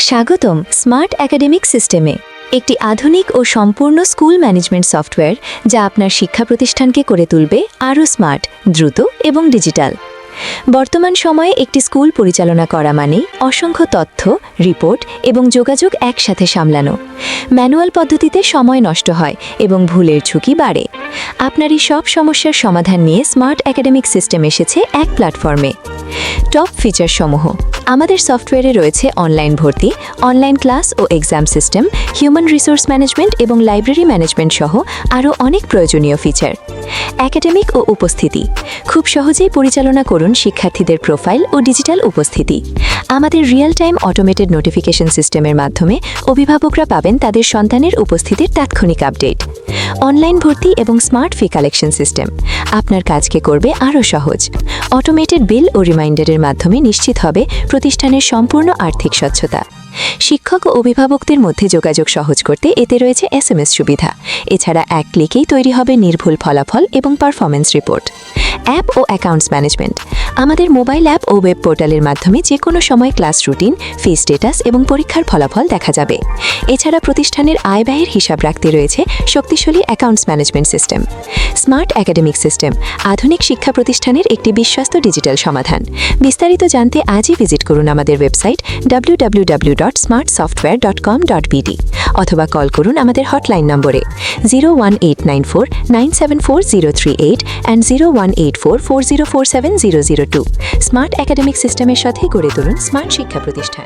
স্বাগতম smart academic সিস্টেমে, একটি আধুনিক ও সম্পূর্ণ স্কুল ম্যানেজমেন্ট সফটওয়্যার যা আপনার শিক্ষা প্রতিষ্ঠানকে করে তুলবে আরও স্মার্ট, দ্রুত এবং ডিজিটাল। বর্তমান সময়ে একটি স্কুল পরিচালনা করা মানেই অসংখ্য তথ্য, রিপোর্ট এবং যোগাযোগ একসাথে সামলানো। ম্যানুয়াল পদ্ধতিতে সময় নষ্ট হয় এবং ভুলের ঝুঁকি বাড়ে। আপনার এই সব সমস্যার সমাধান নিয়ে স্মার্ট একাডেমিক সিস্টেম এসেছে এক প্ল্যাটফর্মে। টপ ফিচারসমূহ: আমাদের সফটওয়্যারে রয়েছে অনলাইন ভর্তি, অনলাইন ক্লাস ও exam system, human resource management এবং লাইব্রেরি ম্যানেজমেন্ট সহ আরও অনেক প্রয়োজনীয় ফিচার। একাডেমিক ও উপস্থিতি: খুব সহজেই পরিচালনা করুন শিক্ষার্থীদের প্রোফাইল ও ডিজিটাল উপস্থিতি। আমাদের রিয়েল টাইম অটোমেটেড নোটিফিকেশন সিস্টেমের মাধ্যমে অভিভাবকরা পাবেন তাদের সন্তানের উপস্থিতির তাৎক্ষণিক আপডেট। অনলাইন ভর্তি এবং স্মার্ট ফি কালেকশন সিস্টেম আপনার কাজকে করবে আরও সহজ। অটোমেটেড বিল ও রিমাইন্ডারের মাধ্যমে নিশ্চিত হবে প্রতিষ্ঠানের সম্পূর্ণ আর্থিক স্বচ্ছতা। শিক্ষক ও অভিভাবকদের মধ্যে যোগাযোগ সহজ করতে এতে রয়েছে SMS সুবিধা। এছাড়া এক ক্লিকেই তৈরি হবে নির্ভুল ফলাফল এবং পারফরমেন্স রিপোর্ট। অ্যাপ ও অ্যাকাউন্টস ম্যানেজমেন্ট: আমাদের মোবাইল অ্যাপ ও ওয়েব পোর্টালের মাধ্যমে যে কোনো সময় ক্লাস রুটিন, ফি স্ট্যাটাস এবং পরীক্ষার ফলাফল দেখা যাবে। এছাড়া প্রতিষ্ঠানের আয় ব্যয়ের হিসাব রাখতে রয়েছে শক্তিশালী accounts management system. Smart academic system আধুনিক শিক্ষা প্রতিষ্ঠানের একটি বিশ্বস্ত ডিজিটাল সমাধান। বিস্তারিত জানতে আজই ভিজিট করুন আমাদের ওয়েবসাইট www.smartsoftware.com.bd অথবা কল করুন আমাদের হটলাইন নম্বরে 01894974038 and 018440470002। স্মার্ট একাডেমিক সিস্টেমের সাথে গড়ে তুলুন স্মার্ট শিক্ষা প্রতিষ্ঠান।